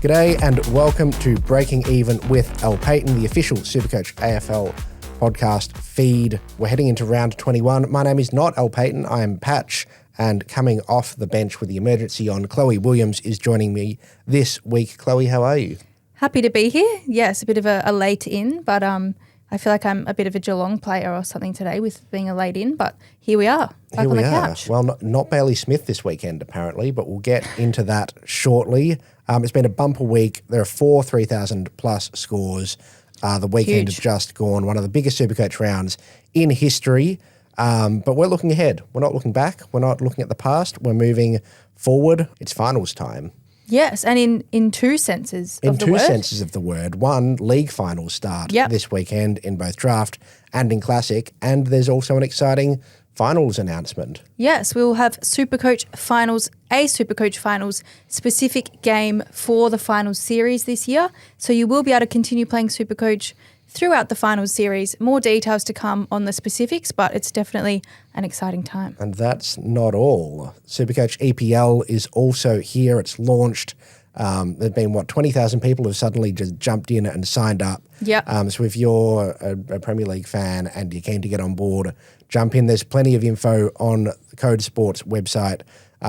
G'day and welcome to Breaking Even with Paton, the official SuperCoach AFL podcast feed. We're heading into round 21. My name is not Paton, I am Patch, and coming off the bench with the emergency on, Chloe Williams is joining me this week. Chloe, how are you? Happy to be here. Yes, a bit of a late in, but I feel like I'm a bit of a Geelong player or something today with being a late in, but here we are, back on the couch. Well, not Bailey Smith this weekend apparently, but we'll get into that shortly. It's been a bumper week. There are 4 3,000 plus scores. The weekend has just gone, one of the biggest SuperCoach rounds in history. But we're looking ahead. We're not looking back. We're not looking at the past. We're moving forward. It's finals time. Yes, and in two senses of the word. In two senses of the word. One, league finals start this weekend in both draft and in classic, and there's also an exciting finals announcement. Yes, we will have SuperCoach Finals, a SuperCoach Finals specific game for the finals series this year. So you will be able to continue playing SuperCoach throughout the finals series. More details to come on the specifics, but it's definitely an exciting time. And that's not all. SuperCoach EPL is also here. It's launched. There's been, 20,000 people have suddenly just jumped in and signed up. Yeah. So if you're a Premier League fan and you're keen to get on board, jump in. There's plenty of info on the Code Sports website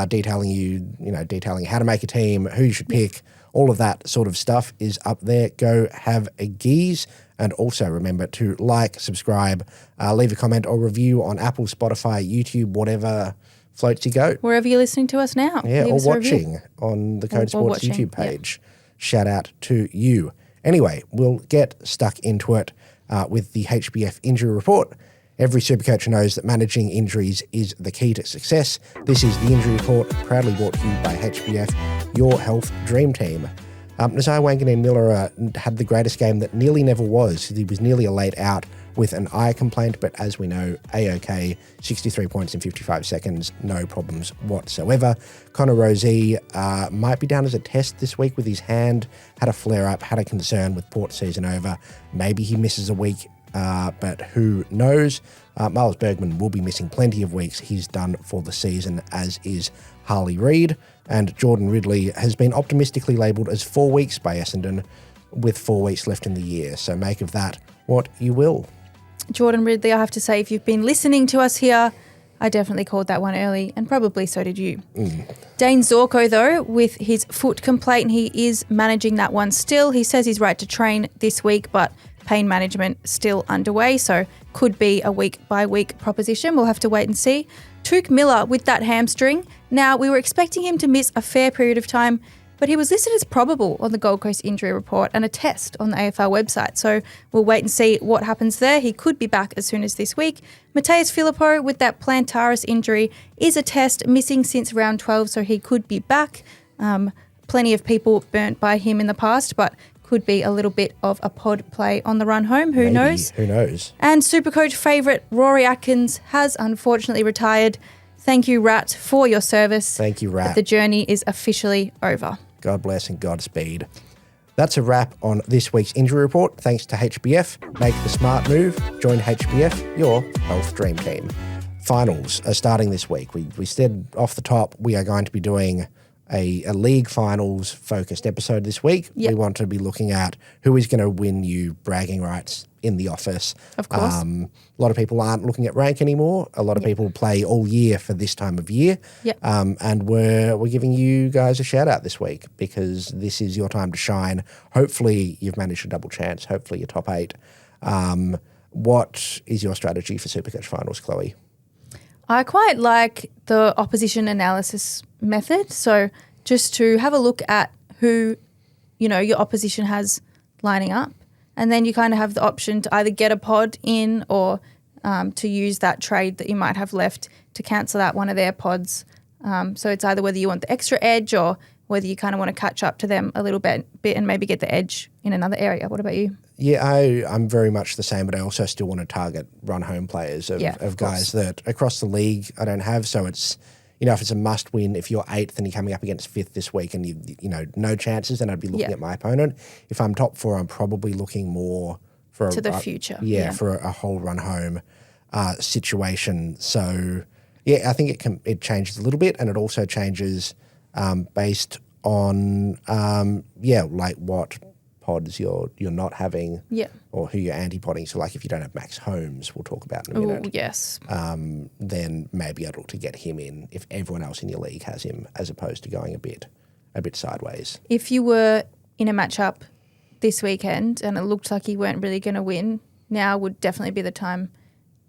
detailing how to make a team, who you should pick, all of that sort of stuff is up there. Go have a geeze. And also remember to like, subscribe, leave a comment or review on Apple, Spotify, YouTube, whatever floats your goat. Wherever you're listening to us now. Yeah, or watching on the Code Sports YouTube page. Yeah. Shout out to you. Anyway, we'll get stuck into it with the HBF Injury Report. Every SuperCoach knows that managing injuries is the key to success. This is the Injury Report, proudly brought to you by HBF, your health dream team. Nazai Wanganeen-Miller had the greatest game that nearly never was. He was nearly a late out with an eye complaint, but as we know, A-OK, 63 points in 55 seconds, no problems whatsoever. Connor Rozee might be down as a test this week with his hand, had a flare-up, had a concern with Port season over. Maybe he misses a week, but who knows? Miles Bergman will be missing plenty of weeks. He's done for the season, as is Harley Reid. And Jordan Ridley has been optimistically labelled as 4 weeks by Essendon, with 4 weeks left in the year. So make of that what you will. Jordan Ridley, I have to say, if you've been listening to us here, I definitely called that one early, and probably so did you. Dane Zorko, though, with his foot complaint, he is managing that one still. He says he's right to train this week, but pain management still underway, so could be a week-by-week proposition. We'll have to wait and see. Touk Miller with that hamstring. Now, we were expecting him to miss a fair period of time, but he was listed as probable on the Gold Coast Injury Report and a test on the AFL website. So we'll wait and see what happens there. He could be back as soon as this week. Mateus Filippo with that plantaris injury is a test, missing since round 12, so he could be back. Plenty of people burnt by him in the past, but could be a little bit of a pod play on the run home. Who knows? Who knows? And SuperCoach favourite Rory Atkins has unfortunately retired. Thank you, Rat, for your service. Thank you, Rat. But the journey is officially over. God bless and Godspeed. That's a wrap on this week's Injury Report. Thanks to HBF. Make the smart move. Join HBF, your health dream team. Finals are starting this week. We said off the top we are going to be doing a league finals focused episode this week. Yep. We want to be looking at who is going to win you bragging rights in the office. Of course. A lot of people aren't looking at rank anymore. A lot of people play all year for this time of year. Yep. And we're giving you guys a shout out this week because this is your time to shine. Hopefully you've managed a double chance. Hopefully you're top 8. What is your strategy for SuperCoach Finals, Chloe? I quite like the opposition analysis method. So just to have a look at who, your opposition has lining up. And then you kind of have the option to either get a pod in or to use that trade that you might have left to cancel out one of their pods. So it's either whether you want the extra edge or whether you kind of want to catch up to them a little bit and maybe get the edge in another area. What about you? Yeah, I'm very much the same, but I also still want to target run-home players of guys that across the league I don't have. So it's, if it's a must-win, if you're 8th and you're coming up against 5th this week and you no chances, then I'd be looking at my opponent. If I'm top 4, I'm probably looking more for the future. For a whole run-home situation. So, yeah, I think it changes a little bit, and it also changes based on, like what pods you're not having, or who you're anti-podding. So, like if you don't have Max Holmes, we'll talk about in a minute. Oh, yes. Then maybe I'd look to get him in if everyone else in your league has him, as opposed to going a bit sideways. If you were in a matchup this weekend and it looked like you weren't really going to win, now would definitely be the time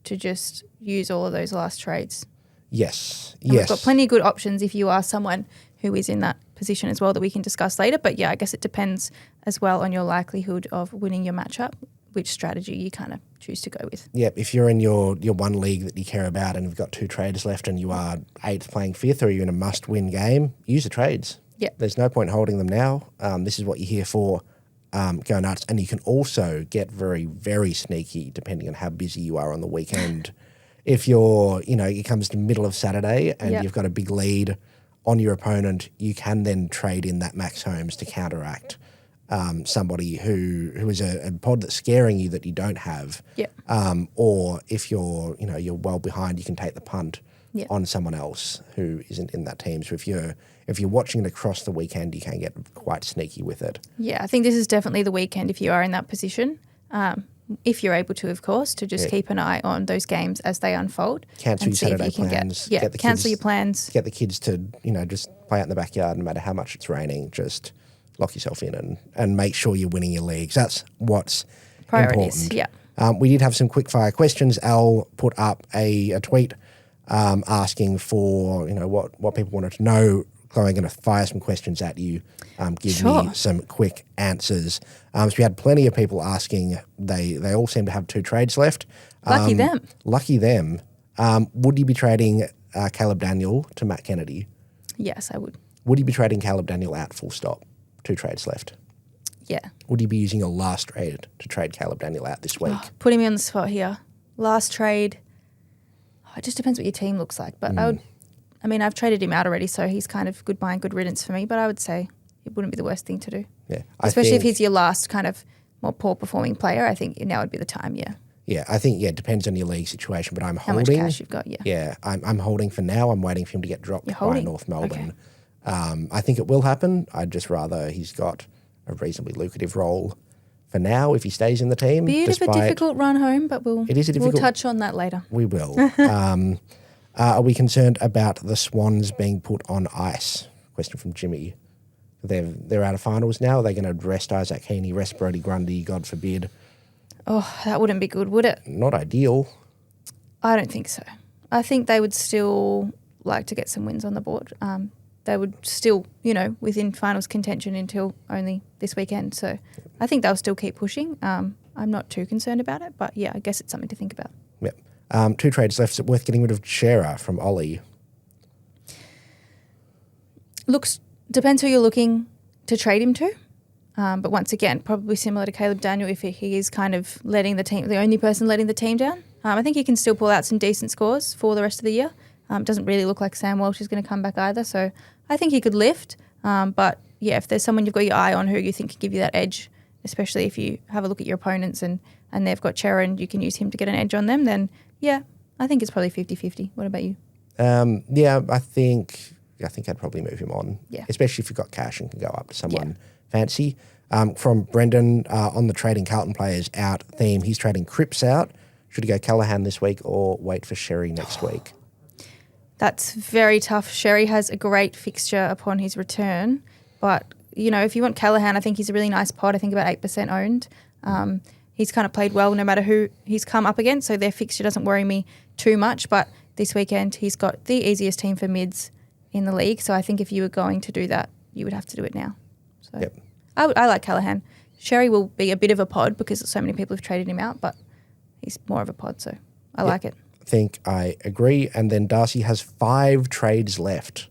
to just use all of those last trades. Yes. We've got plenty of good options if you are someone who is in that position as well that we can discuss later. But yeah, I guess it depends as well on your likelihood of winning your matchup, which strategy you kind of choose to go with. Yep. If you're in your one league that you care about and you've got 2 traders left and you are 8th playing 5th, or you're in a must-win game, use the trades. Yeah. There's no point holding them now. This is what you're here for. Go nuts. And you can also get very, very sneaky depending on how busy you are on the weekend. If you're, it comes to middle of Saturday and you've got a big lead on your opponent, you can then trade in that Max Holmes to counteract somebody who is a pod that's scaring you that you don't have. Yeah. Or if you're well behind, you can take the punt on someone else who isn't in that team. So if you're watching it across the weekend, you can get quite sneaky with it. Yeah, I think this is definitely the weekend if you are in that position. If you're able to, of course, to just keep an eye on those games as they unfold. Cancel your Saturday plans. Cancel your plans. Get the kids to, just play out in the backyard no matter how much it's raining. Just lock yourself in and make sure you're winning your leagues. That's what's priorities, important. We did have some quickfire questions. Al put up a tweet asking for, what people wanted to know. Chloe, I'm going to fire some questions at you, give me some quick answers. So we had plenty of people asking. They all seem to have 2 trades left. Lucky them. Lucky them. Would you be trading Caleb Daniel to Matt Kennedy? Yes, I would. Would you be trading Caleb Daniel out full stop? 2 trades left. Yeah. Would you be using your last trade to trade Caleb Daniel out this week? Putting me on the spot here. Last trade. It just depends what your team looks like. But I've traded him out already, so he's kind of goodbye and good riddance for me. But I would say it wouldn't be the worst thing to do. Yeah. Especially if he's your last kind of more poor performing player. I think now would be the time, Yeah, I think, it depends on your league situation, but I'm How holding. How much cash you've got, Yeah, I'm holding for now. I'm waiting for him to get dropped by North Melbourne. Okay. I think it will happen. I'd just rather he's got a reasonably lucrative role for now if he stays in the team. Bit of a difficult run home, but we'll touch on that later. We will. Are we concerned about the Swans being put on ice? Question from Jimmy. They're out of finals now. Are they going to rest Isaac Heaney, rest Brodie Grundy, God forbid? Oh, that wouldn't be good, would it? Not ideal. I don't think so. I think they would still like to get some wins on the board. They would still, within finals contention until only this weekend. So I think they'll still keep pushing. I'm not too concerned about it, but yeah, I guess it's something to think about. Yep. 2 trades left. Is it worth getting rid of Shearer from Ollie? Depends who you're looking to trade him to. But once again, probably similar to Caleb Daniel, if he is kind of letting the team, the only person letting the team down. I think he can still pull out some decent scores for the rest of the year. It doesn't really look like Sam Walsh is going to come back either. So I think he could lift. But yeah, if there's someone you've got your eye on who you think can give you that edge, especially if you have a look at your opponents and they've got Chera and you can use him to get an edge on them, then yeah, I think it's probably 50-50. What about you? I think I'd probably move him on. Yeah. Especially if you've got cash and can go up to someone fancy. From Brendan on the trading Carlton players out theme, he's trading Cripps out. Should he go Callahan this week or wait for Sherry next week? That's very tough. Sherry has a great fixture upon his return. But, if you want Callahan, I think he's a really nice pod. I think about 8% owned. He's kind of played well no matter who he's come up against, so their fixture doesn't worry me too much. But this weekend, he's got the easiest team for mids in the league. So I think if you were going to do that, you would have to do it now. So yep. I like Callahan. Sherry will be a bit of a pod because so many people have traded him out, but he's more of a pod, so I like it. I think I agree. And then Darcy has 5 trades left.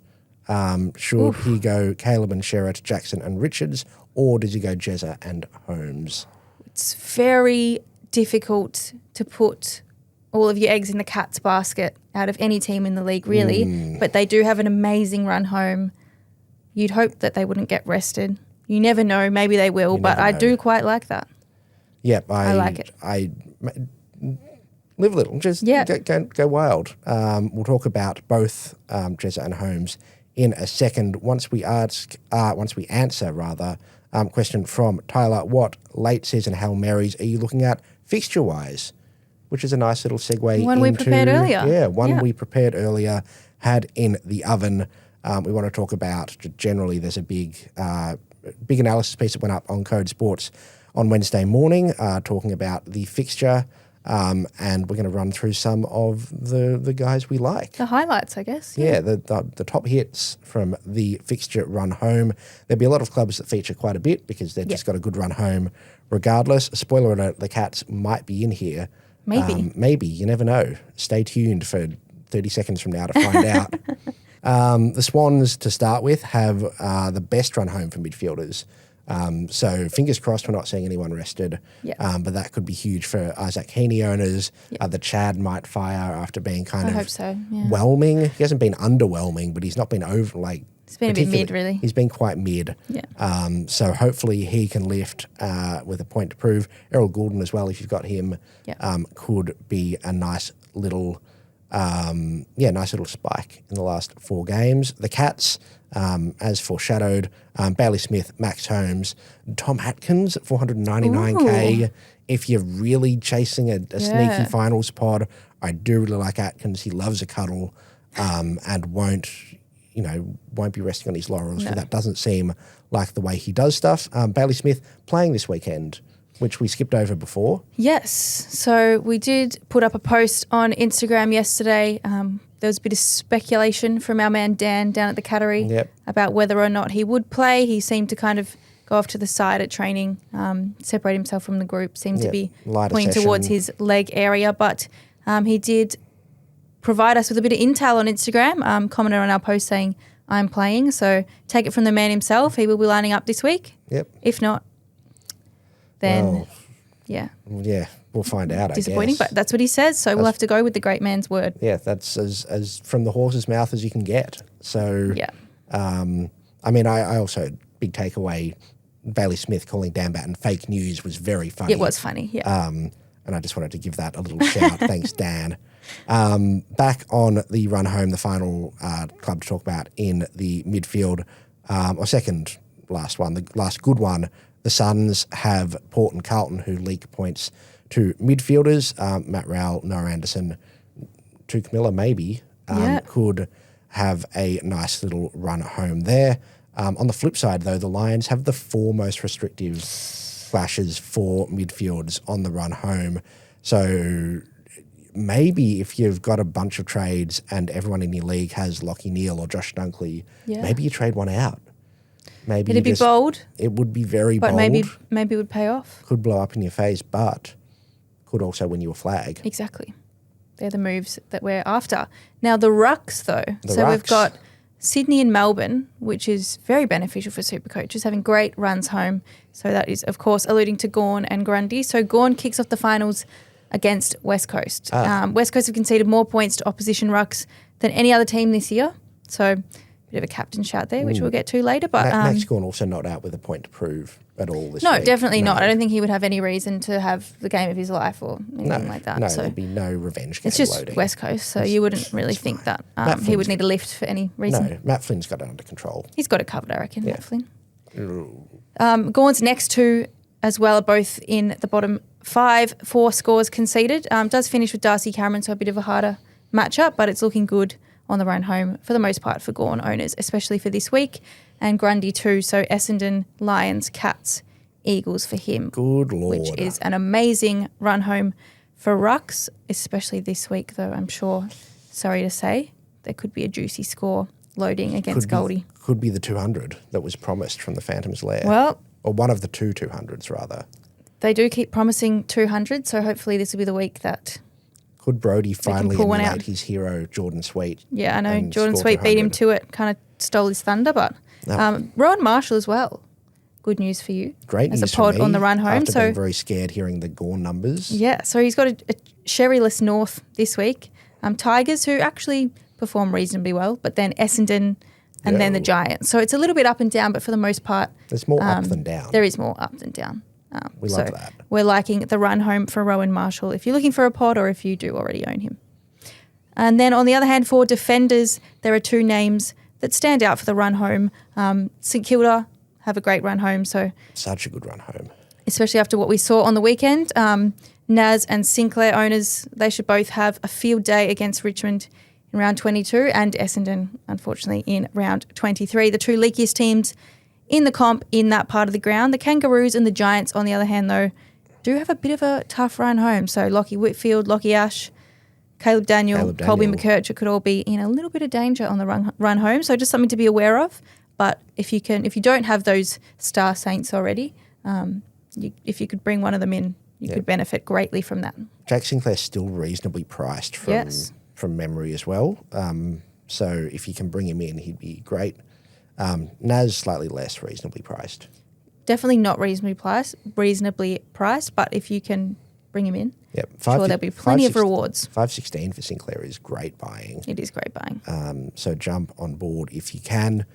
Should he go Caleb and Shearer to Jackson and Richards, or does he go Jezza and Holmes? It's very difficult to put all of your eggs in the Cats basket out of any team in the league, really. But they do have an amazing run home. You'd hope that they wouldn't get rested. You never know. Maybe they will, but I do quite like that. Yep. I like it. I live a little. Just go wild. We'll talk about both Jezza and Holmes in a second. Once we answer, question from Tyler: what late season Hail Marys are you looking at fixture-wise? Which is a nice little segue. One we prepared earlier. Yeah, we prepared earlier, had in the oven. We want to talk about, generally, there's a big analysis piece that went up on Code Sports on Wednesday morning, talking about the fixture, and we're going to run through some of the guys we like. The highlights, I guess. Yeah, the top hits from the fixture run home. There'll be a lot of clubs that feature quite a bit because they've just got a good run home regardless. Spoiler alert, the Cats might be in here. Maybe, you never know. Stay tuned for 30 seconds from now to find out. The Swans, to start with, have the best run home for midfielders. So fingers crossed we're not seeing anyone rested. But that could be huge for Isaac Heaney owners. The Chad might fire after being whelming. He hasn't been underwhelming, but he's not been over, It's been a bit mid, really. He's been quite mid. So hopefully he can lift with a point to prove. Errol Goulden as well, if you've got him, could be a nice little spike in the last 4 games. The Cats, as foreshadowed, Bailey Smith, Max Holmes, Tom Atkins at 499k. Ooh. If you're really chasing a sneaky finals pod, I do really like Atkins. He loves a cuddle and won't be resting on his laurels. No. That doesn't seem like the way he does stuff. Bailey Smith playing this weekend, which we skipped over before. Yes. So we did put up a post on Instagram yesterday. There was a bit of speculation from our man Dan down at the Cattery about whether or not he would play. He seemed to kind of go off to the side at training, separate himself from the group, seemed to be pointing towards his leg area. But he did provide us with a bit of intel on Instagram, commented on our post saying, I'm playing. So take it from the man himself. He will be lining up this week. Yep. If not, then, we'll find out, disappointing, but that's what he says. So we'll have to go with the great man's word. Yeah, that's as from the horse's mouth as you can get. So, I also, big takeaway, Bailey Smith calling Dan Batten fake news was very funny. It was funny, and I just wanted to give that a little shout. Thanks, Dan. Back on the run home, the final club to talk about in the midfield, or second last one, the last good one. The Suns have Port and Carlton, who leak points to midfielders. Matt Rowell, Noah Anderson, Tuke Miller maybe could have a nice little run home there. On the flip side, though, the Lions have the 4 most restrictive flashes for midfields on the run home. So maybe if you've got a bunch of trades and everyone in your league has Lachie Neale or Josh Dunkley, maybe you trade one out. Maybe it'd be bold. It would be very bold. But maybe it would pay off. Could blow up in your face, but could also win you a flag. Exactly. They're the moves that we're after. Now, the rucks, though. We've got Sydney and Melbourne, which is very beneficial for Supercoaches, having great runs home. So that is, of course, alluding to Gawn and Grundy. So Gawn kicks off the finals against West Coast. West Coast have conceded more points to opposition rucks than any other team this year. So bit of a captain shout there, which we'll get to later. But Max Gawn also not out with a point to prove at all this week. No, definitely not. I don't think he would have any reason to have the game of his life or anything like that. No, there'd be no revenge game. It's just loading. West Coast, so you wouldn't really think that he would need a lift for any reason. No, Matt Flynn's got it under control. He's got it covered, I reckon, Matt Flynn. Gawn's next 2 as well are both in the bottom 5, 4 scores conceded. Does finish with Darcy Cameron, so a bit of a harder matchup, but it's looking good on the run home for the most part for Gawn owners, especially for this week. And Grundy too, so Essendon, Lions, Cats, Eagles for him. Good Lord. Which is an amazing run home for rucks, especially this week though, I'm sure. Sorry to say, there could be a juicy score loading against Goldie. Could be the 200 that was promised from the Phantom's Lair. Well, or one of the 2 200s rather. They do keep promising 200, so hopefully this will be the week that... Could Brodie finally emulate his hero, Jordan Sweet? Yeah, I know. Jordan Sweet beat him to it, kind of stole his thunder, but Rowan Marshall as well. Good news for you. Great news as a pod for me, on the run home. After being very scared hearing the Gawn numbers. Yeah, so he's got a Sherryless North this week. Tigers, who actually perform reasonably well, but then Essendon and then the Giants. So it's a little bit up and down, but for the most part... There's more up than down. There is more up than down. We love that. We're liking the run home for Rowan Marshall if you're looking for a pod or if you do already own him. And then on the other hand, for defenders, there are 2 names that stand out for the run home. St Kilda have a great run home. So such a good run home. Especially after what we saw on the weekend. Naz and Sinclair owners, they should both have a field day against Richmond in round 22 and Essendon, unfortunately, in round 23. The two leakiest teams in the comp in that part of the ground. The Kangaroos and the Giants, on the other hand, though, do have a bit of a tough run home. So Lockie Whitfield, Lockie Ash, Caleb Daniel, Colby McKercher could all be in a little bit of danger on the run home. So just something to be aware of. But if you don't have those star saints already, if you could bring one of them in, you could benefit greatly from that. Jack Sinclair's still reasonably priced from memory as well. So if you can bring him in, he'd be great. Naz slightly less reasonably priced. Definitely not reasonably priced, but if you can bring him in, sure there'll be plenty of rewards. 5.16 for Sinclair is great buying. It is great buying. So jump on board if you can.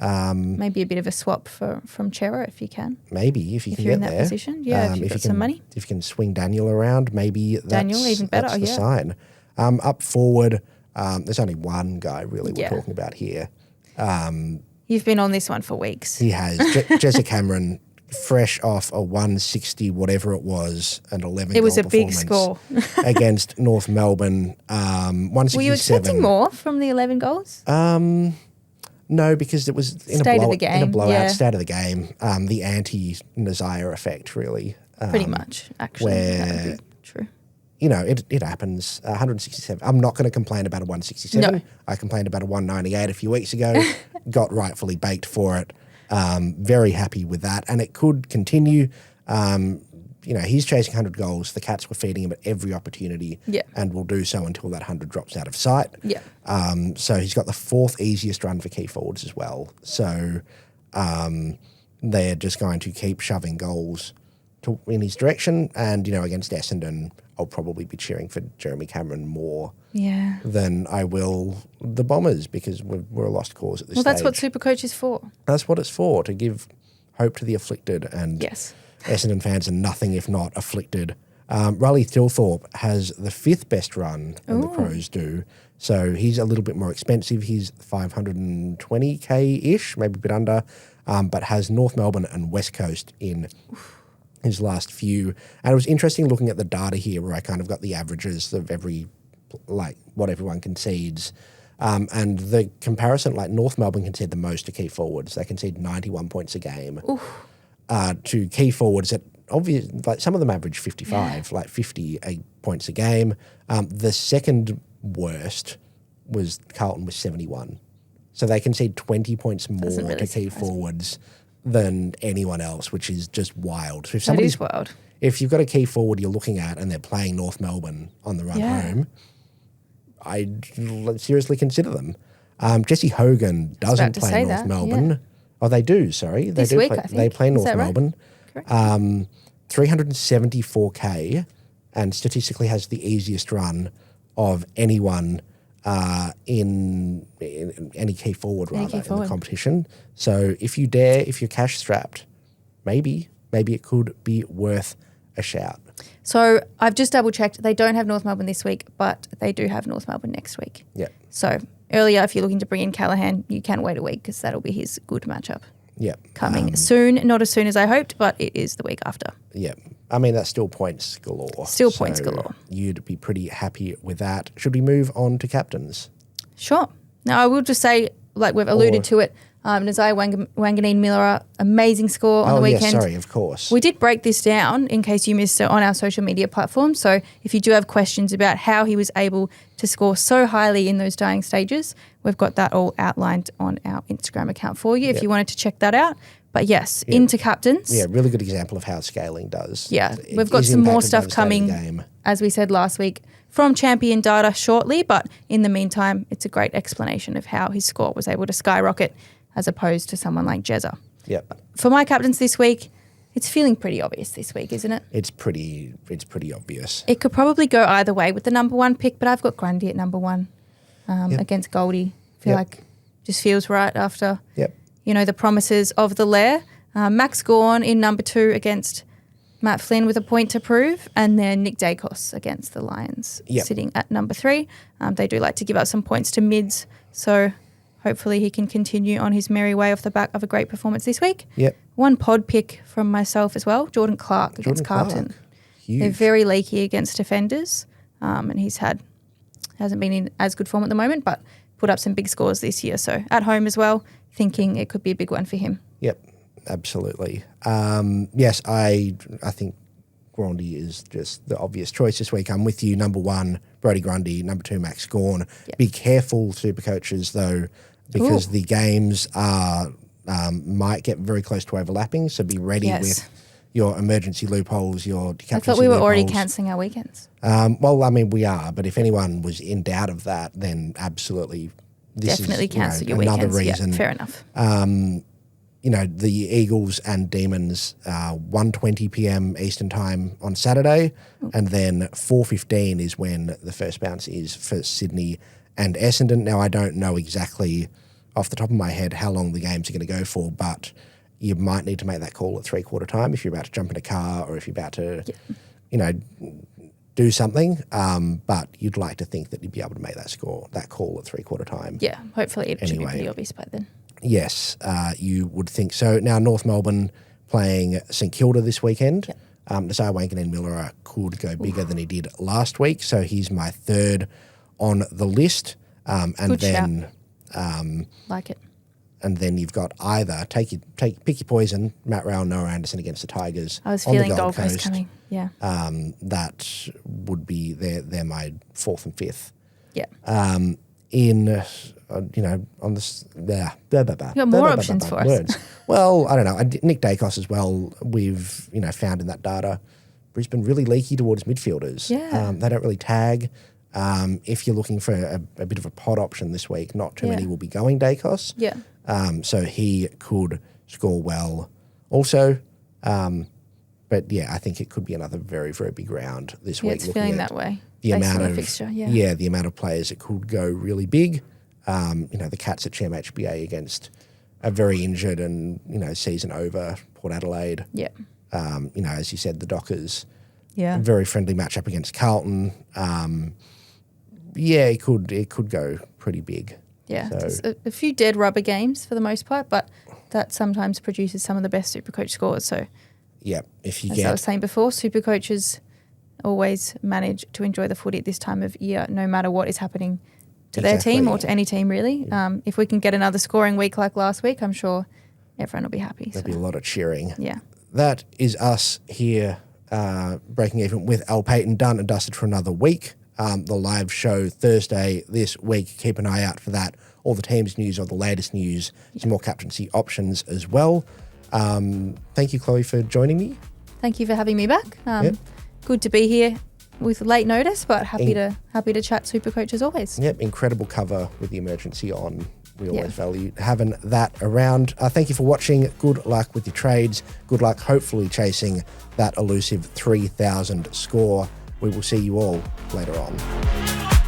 Maybe a bit of a swap from Chera if you can. Maybe if you can you're get in that there. Position, if you've got some money. If you can swing Daniel around, maybe Daniel even better. That's the sign. Up forward, there's only one guy really we're talking about here. You've been on this one for weeks. He has. Jessica Cameron, fresh off a 160 whatever it was, an 11 It was goal a big score against North Melbourne. 167. Were you expecting more from the 11 goals? No, because it was in a blowout, state of the game. The anti-Nazire effect, really. Pretty much, actually. That would be true. It happens. 167. I'm not going to complain about a 167. No. I complained about a 198 a few weeks ago. Got rightfully baked for it. Very happy with that. And it could continue. He's chasing 100 goals. The Cats were feeding him at every opportunity and will do so until that 100 drops out of sight. Yeah. So he's got the fourth easiest run for key forwards as well. So they're just going to keep shoving goals in his direction. And, against Essendon, I'll probably be cheering for Jeremy Cameron more than I will the Bombers because we're a lost cause at this stage. Well, that's what SuperCoach is for. That's what it's for, to give hope to the afflicted. And Essendon fans are nothing if not afflicted. Riley Thilthorpe has the fifth best run than the Crows do. So he's a little bit more expensive. He's 520k-ish, maybe a bit under, but has North Melbourne and West Coast in his last few. And it was interesting looking at the data here where I kind of got the averages of what everyone concedes. And the comparison, North Melbourne concede the most to key forwards. They concede 91 points a game. To key forwards that some of them average 55, 58 points a game. The second worst was Carlton with 71. So they concede 20 points more to key forwards than anyone else, which is just wild. So that is wild. If you've got a key forward you're looking at and they're playing North Melbourne on the run home, I'd seriously consider them. Jesse Hogan doesn't play North Melbourne. Yeah. Oh, they do, sorry. This week, I think. They play North Melbourne. Correct. 374k and statistically has the easiest run of anyone in any key forward in the competition. So if you're cash strapped, maybe it could be worth a shout. So I've just double checked. They don't have North Melbourne this week, but they do have North Melbourne next week. Yeah. So earlier, if you're looking to bring in Callahan, you can wait a week because that'll be his good matchup. Yeah. Coming soon, not as soon as I hoped, but it is the week after. Yeah. I mean, that's still points galore. Points galore. You'd be pretty happy with that. Should we move on to captains? Sure. Now, I will just say, we've alluded to it, Nazire Wanganeen-Miller, amazing score on the weekend. Oh, sorry, of course. We did break this down in case you missed it on our social media platform. So if you do have questions about how he was able to score so highly in those dying stages, we've got that all outlined on our Instagram account for you if you wanted to check that out. But yes, into captains. Yeah, really good example of how scaling does. Yeah, we've got some more stuff coming, as we said last week, from Champion Data shortly. But in the meantime, it's a great explanation of how his score was able to skyrocket as opposed to someone like Jezza. Yep. For my captains this week, it's feeling pretty obvious this week, isn't it? It's pretty obvious. It could probably go either way with the number one pick, but I've got Grundy at number one against Goldie. I feel like just feels right after the promises of the Lair. Max Gawn in number two against Matt Flynn with a point to prove, and then Nick Dacos against the Lions sitting at number three. They do like to give up some points to mids, so hopefully he can continue on his merry way off the back of a great performance this week. Yep. One pod pick from myself as well, Jordan Clark against Carlton. Huge. They're very leaky against defenders, and hasn't been in as good form at the moment, but put up some big scores this year. So at home as well, thinking it could be a big one for him. Yep, absolutely. Yes, I think Grundy is just the obvious choice this week. I'm with you. Number 1, Brodie Grundy. Number 2, Max Gawn. Yep. Be careful, Supercoaches, though, because the games are might get very close to overlapping. So be ready with your emergency loopholes, your captaincy I thought we were already loopholes. cancelling our weekends. Well, I mean, we are. But if anyone was in doubt of that, then absolutely this Definitely is cancel your another weekends. reason. Yeah, fair enough. The Eagles and Demons, 1:20 p.m. Eastern time on Saturday, and then 4:15 is when the first bounce is for Sydney and Essendon. Now, I don't know exactly off the top of my head how long the games are going to go for, but you might need to make that call at 3/4 time if you're about to jump in a car or if you're about to, do something. But you'd like to think that you'd be able to make that call at 3/4 time. Yeah, hopefully it should be pretty obvious by then. Yes, you would think so. Now, North Melbourne playing St Kilda this weekend. Yep. Desire Wangan-Miller could go bigger than he did last week, so he's my 3rd on the list. Good shout. Like it. And then you've got either pick your poison, Matt Rowell, Noah Anderson against the Tigers. I was on feeling the Gold Gold Coast Coast. coming. Yeah. That would be they're my 4th and 5th. Yeah. On this, You got more options for us. Well, I don't know. Nick Dacos as well. We've found in that data, Brisbane really leaky towards midfielders. Yeah. They don't really tag. If you're looking for a bit of a pod option this week, not too many will be going Dacos. Yeah. So he could score well. Also, but yeah, I think it could be another very, very big round this week. It's feeling that way. The based amount on of fixture, the amount of players that could go really big. The Cats at Chem HBA against a very injured and season over Port Adelaide. Yeah. As you said, the Dockers. Yeah. A very friendly matchup against Carlton. It could go pretty big. Yeah. So, There's a few dead rubber games for the most part, but that sometimes produces some of the best SuperCoach scores. So yeah, if you as I was saying before, SuperCoaches always manage to enjoy the footy at this time of year, no matter what is happening to their team or to any team, really. Yeah. If we can get another scoring week like last week, I'm sure everyone will be happy. There'll be a lot of cheering. Yeah. That is us here breaking even with Al Paton, done and dusted for another week. The live show Thursday this week. Keep an eye out for that. All the team's news, all the latest news, some more captaincy options as well. Thank you, Chloe, for joining me. Thank you for having me back. Good to be here with late notice, but happy to chat SuperCoach as always. Yep, incredible cover with the emergency on. We always value having that around. Thank you for watching. Good luck with your trades. Good luck hopefully chasing that elusive 3,000 score. We will see you all later on.